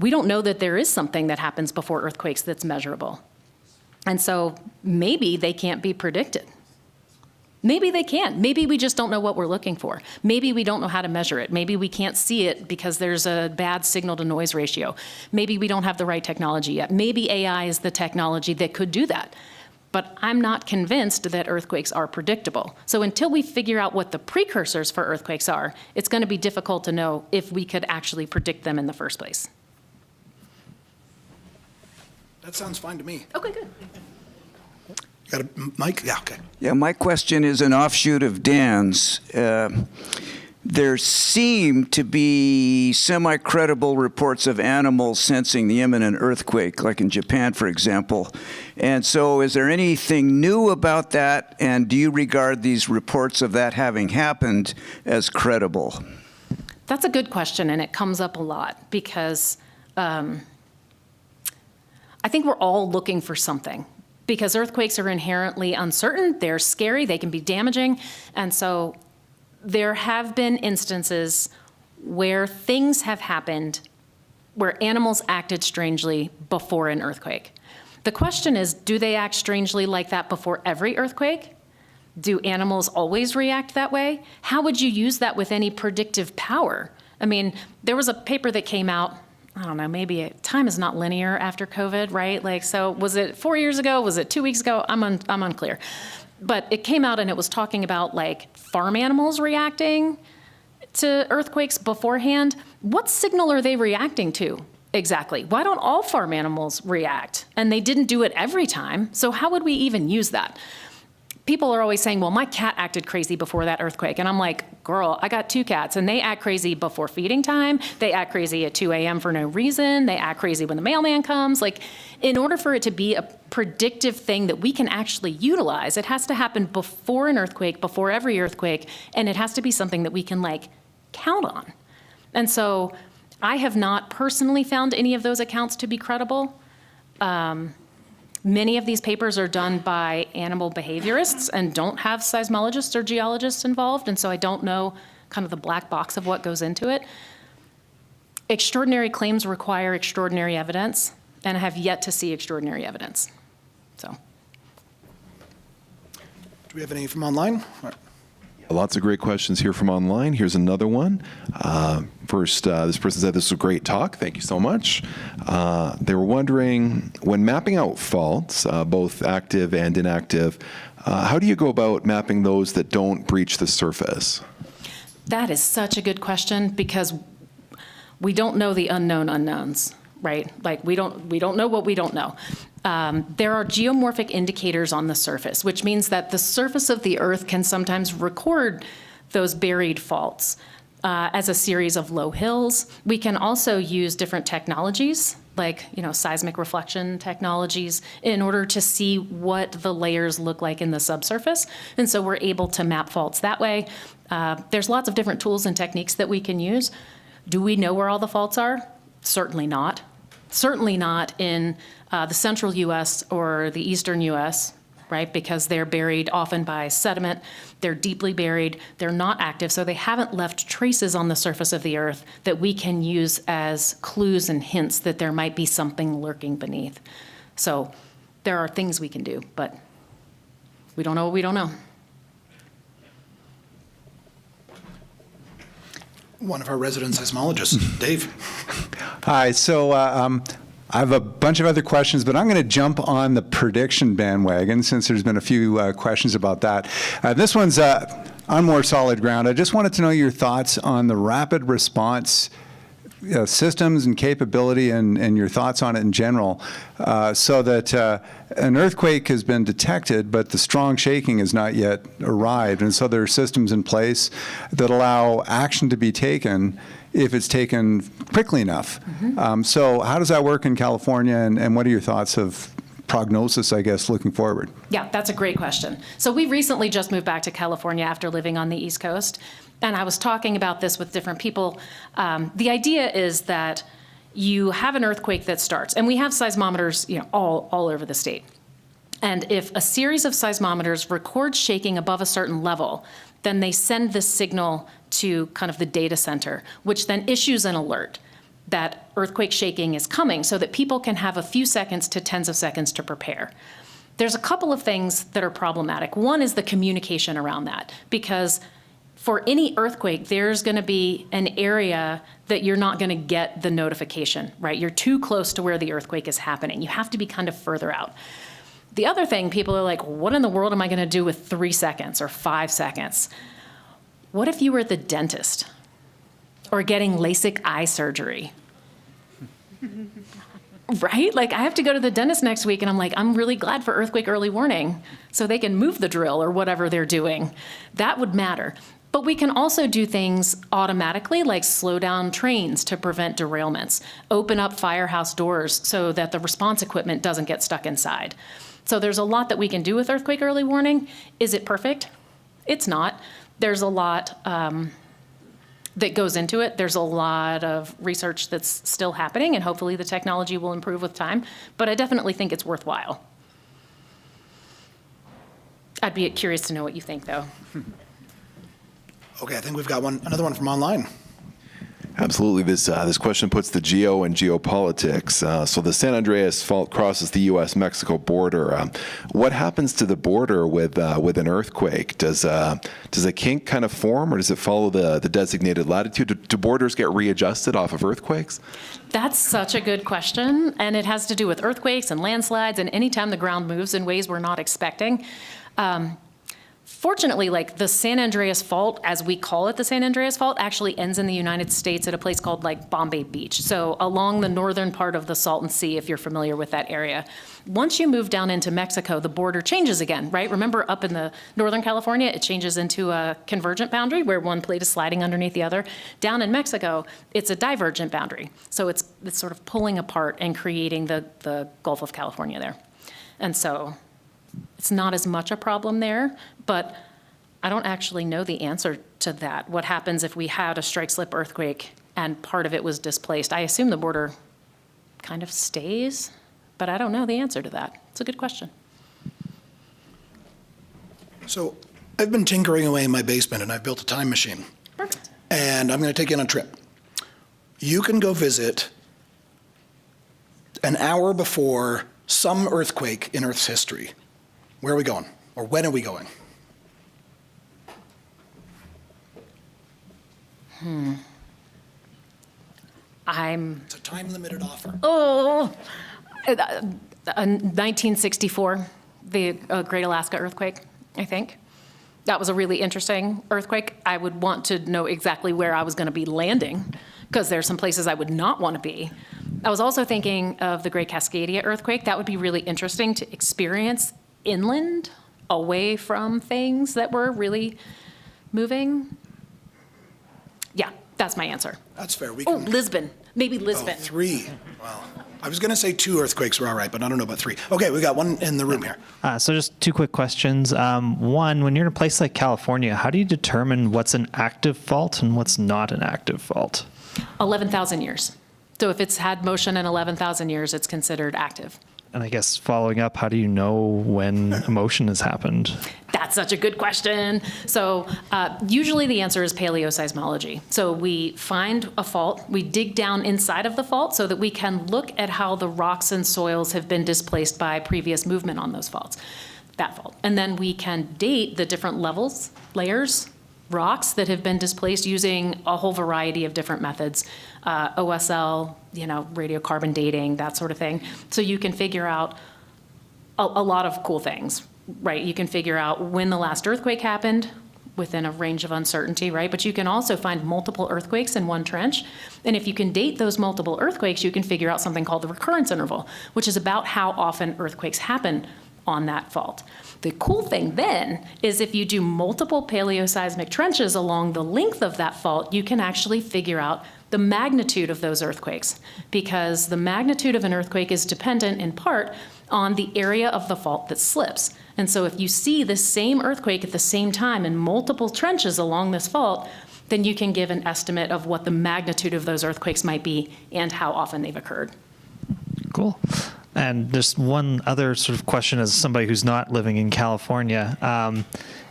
We don't know that there is something that happens before earthquakes that's measurable. And so maybe they can't be predicted. Maybe they can. Maybe we just don't know what we're looking for. Maybe we don't know how to measure it. Maybe we can't see it because there's a bad signal to noise ratio. Maybe we don't have the right technology yet. Maybe AI is the technology that could do that. But I'm not convinced that earthquakes are predictable. So until we figure out what the precursors for earthquakes are, it's going to be difficult to know if we could actually predict them in the first place. That sounds fine to me. Okay, good. You got a mic? Yeah, okay. Yeah, my question is an offshoot of Dan's. There seem to be semi-credible reports of animals sensing the imminent earthquake, like in Japan, for example. And so is there anything new about that, and do you regard these reports of that having happened as credible? That's a good question, and it comes up a lot because I think we're all looking for something. Because earthquakes are inherently uncertain, they're scary, they can be damaging, and so there have been instances where things have happened where animals acted strangely before an earthquake. The question is, do they act strangely like that before every earthquake? Do animals always react that way? How would you use that with any predictive power? I mean, there was a paper that came out, I don't know, maybe time is not linear after COVID, right? Like, so was it 4 years ago? Was it 2 weeks ago? I'm unclear. But it came out and it was talking about like farm animals reacting to earthquakes beforehand. What signal are they reacting to exactly? Why don't all farm animals react? And they didn't do it every time. So how would we even use that? People are always saying, well, my cat acted crazy before that earthquake. And I'm like, girl, I got 2 cats and they act crazy before feeding time. They act crazy at 2 a.m. for no reason. They act crazy when the mailman comes. Like, in order for it to be a predictive thing that we can actually utilize, it has to happen before an earthquake, before every earthquake, and it has to be something that we can like count on. And so I have not personally found any of those accounts to be credible. Many of these papers are done by animal behaviorists and don't have seismologists or geologists involved, and so I don't know kind of the black box of what goes into it. Extraordinary claims require extraordinary evidence, and I have yet to see extraordinary evidence. So, Do we have any from online? All right. Lots of great questions here from online. Here's another one. First, this person said, this was a great talk. Thank you so much. They were wondering, when mapping out faults, both active and inactive, how do you go about mapping those that don't breach the surface? that is such a good question because we don't know the unknown unknowns, right? Like we don't know what we don't know. There are geomorphic indicators on the surface, which means that the surface of the Earth can sometimes record those buried faults as a series of low hills. We can also use different technologies, like seismic reflection technologies, in order to see what the layers look like in the subsurface. And so we're able to map faults that way. There's lots of different tools and techniques that we can use. Do we know where all the faults are? Certainly not. Certainly not in the central U.S. or the eastern U.S., right? Because they're buried often by sediment. They're deeply buried. They're not active, so they haven't left traces on the surface of the Earth that we can use as clues and hints that there might be something lurking beneath. So there are things we can do, but we don't know what we don't know. One of our resident seismologists, Dave. Hi. So I have a bunch of other questions, but I'm going to jump on the prediction bandwagon since there's been a few questions about that. This one's on more solid ground. I just wanted to know your thoughts on the rapid response systems and capability and your thoughts on it in general, so that an earthquake has been detected, but the strong shaking has not yet arrived. And so there are systems in place that allow action to be taken if it's taken quickly enough. Mm-hmm. So how does that work in California, and what are your thoughts of prognosis, I guess, looking forward? Yeah, that's a great question. So we recently just moved back to California after living on the East Coast, and I was talking about this with different people. The idea is that you have an earthquake that starts, and we have seismometers, all over the state. And if a series of seismometers records shaking above a certain level, then they send this signal to kind of the data center, which then issues an alert that earthquake shaking is coming so that people can have a few seconds to tens of seconds to prepare. There's a couple of things that are problematic. One is the communication around that, because for any earthquake, there's going to be an area that you're not going to get the notification, right? You're too close to where the earthquake is happening. You have to be kind of further out. The other thing, people are like, what in the world am I going to do with 3 seconds or 5 seconds? What if you were at the dentist or getting LASIK eye surgery? Right? Like, I have to go to the dentist next week, and I'm like, I'm really glad for earthquake early warning so they can move the drill or whatever they're doing. That would matter. But we can also do things automatically, like slow down trains to prevent derailments, open up firehouse doors so that the response equipment doesn't get stuck inside. So there's a lot that we can do with earthquake early warning. Is it perfect? It's not. There's a lot that goes into it. There's a lot of research that's still happening, and hopefully the technology will improve with time. But I definitely think it's worthwhile. I'd be curious to know what you think, though. Okay, I think we've got another one from online. Absolutely. This question puts the geo and geopolitics. So the San Andreas Fault crosses the U.S.-Mexico border. What happens to the border with an earthquake? Does a kink kind of form, or does it follow the designated latitude? Do borders get readjusted off of earthquakes? That's such a good question, and it has to do with earthquakes and landslides and anytime the ground moves in ways we're not expecting. Fortunately, like the San Andreas Fault, as we call it, the San Andreas Fault, actually ends in the United States at a place called like Bombay Beach. So along the northern part of the Salton Sea, if you're familiar with that area. Once you move down into Mexico, the border changes again, right? Remember up in the Northern California, it changes into a convergent boundary where one plate is sliding underneath the other. Down in Mexico, it's a divergent boundary. So it's sort of pulling apart and creating the Gulf of California there. And so it's not as much a problem there, but I don't actually know the answer to that. What happens if we had a strike-slip earthquake and part of it was displaced? I assume the border kind of stays, but I don't know the answer to that. It's a good question. So I've been tinkering away in my basement, and I've built a time machine. Perfect. And I'm going to take you on a trip. You can go visit an hour before some earthquake in Earth's history. Where are we going? Or when are we going? It's a time-limited offer. 1964, the Great Alaska earthquake, I think. That was a really interesting earthquake. I would want to know exactly where I was going to be landing, because there's some places I would not want to be. I was also thinking of the Great Cascadia earthquake. That would be really interesting to experience inland, away from things that were really moving. Yeah, that's my answer. That's fair. We Oh, can. Lisbon. Maybe Lisbon. 3. Wow. I was going to say 2 earthquakes were all right, but I don't know about 3. Okay, we got one in the room here. So just 2 quick questions. One, when you're in a place like California, how do you determine what's an active fault and what's not an active fault? 11,000 years. So if it's had motion in 11,000 years, it's considered active. And I guess following up, how do you know when a motion has happened? That's such a good question. So usually the answer is paleoseismology. So we find a fault, we dig down inside of the fault so that we can look at how the rocks and soils have been displaced by previous movement on those faults, that fault. And then we can date the different levels, layers, rocks that have been displaced using a whole variety of different methods, OSL, radiocarbon dating, that sort of thing. So you can figure out a lot of cool things, right? You can figure out when the last earthquake happened within a range of uncertainty, right? But you can also find multiple earthquakes in one trench. And if you can date those multiple earthquakes, you can figure out something called the recurrence interval, which is about how often earthquakes happen on that fault. The cool thing then is if you do multiple paleoseismic trenches along the length of that fault, you can actually figure out the magnitude of those earthquakes, because the magnitude of an earthquake is dependent in part on the area of the fault that slips. And so if you see the same earthquake at the same time in multiple trenches along this fault, then you can give an estimate of what the magnitude of those earthquakes might be and how often they've occurred. Cool. And just one other sort of question as somebody who's not living in California.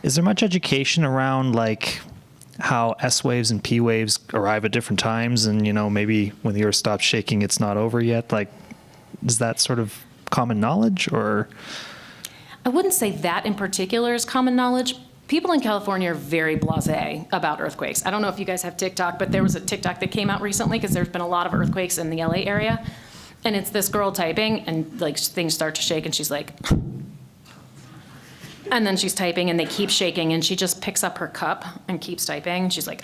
Is there much education around like how S waves and P waves arrive at different times, and maybe when the earth stops shaking it's not over yet? Like, is that sort of common knowledge? Or I wouldn't say that in particular is common knowledge. People in California are very blasé about earthquakes. I don't know if you guys have TikTok, but there was a TikTok that came out recently because there's been a lot of earthquakes in the LA area. And it's this girl typing, and like things start to shake, and she's like, and then she's typing, and they keep shaking, and she just picks up her cup and keeps typing, and she's like,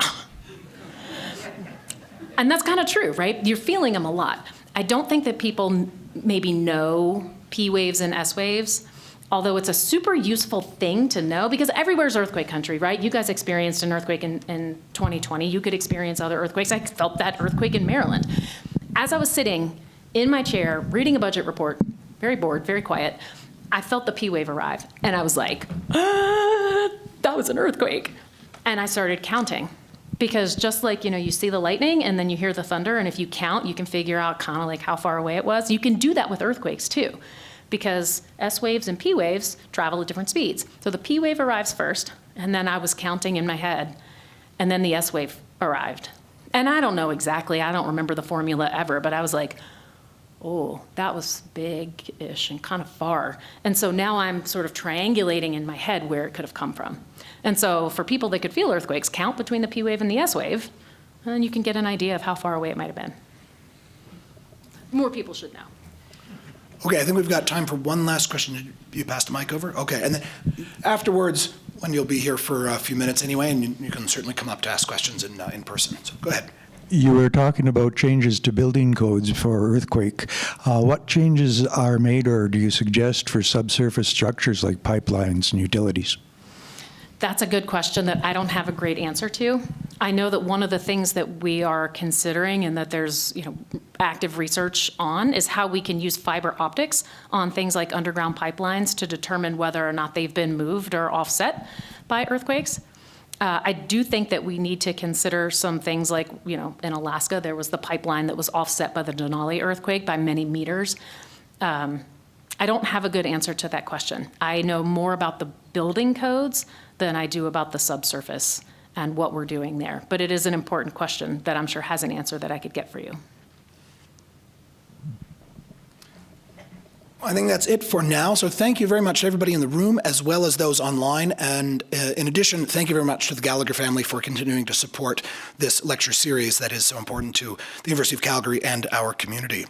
and that's kind of true, right? You're feeling them a lot. I don't think that people maybe know P waves and S waves, although it's a super useful thing to know, because everywhere's earthquake country, right? You guys experienced an earthquake in 2020. You could experience other earthquakes. I felt that earthquake in Maryland. As I was sitting in my chair, reading a budget report, very bored, very quiet, I felt the P wave arrive, and I was like, that was an earthquake. And I started counting, because just like, you see the lightning, and then you hear the thunder, and if you count, you can figure out kind of like how far away it was. You can do that with earthquakes too, because S waves and P waves travel at different speeds. So the P wave arrives first, and then I was counting in my head, and then the S wave arrived. And I don't know exactly, I don't remember the formula ever, but I was like, oh, that was big-ish and kind of far. And so now I'm sort of triangulating in my head where it could have come from. And so for people that could feel earthquakes, count between the P wave and the S wave, and you can get an idea of how far away it might have been. More people should know. Okay, I think we've got time for one last question. You passed the mic over? Okay, and then afterwards, when you'll be here for a few minutes anyway, and you can certainly come up to ask questions in person. So go ahead. You were talking about changes to building codes for earthquake. What changes are made, or do you suggest, for subsurface structures like pipelines and utilities? That's a good question that I don't have a great answer to. I know that one of the things that we are considering and that there's active research on is how we can use fiber optics on things like underground pipelines to determine whether or not they've been moved or offset by earthquakes. I do think that we need to consider some things like, in Alaska, there was the pipeline that was offset by the Denali earthquake by many meters. I don't have a good answer to that question. I know more about the building codes than I do about the subsurface and what we're doing there. But it is an important question that I'm sure has an answer that I could get for you. I think that's it for now. So thank you very much to everybody in the room as well as those online. And in addition, thank you very much to the Gallagher family for continuing to support this lecture series that is so important to the University of Calgary and our community.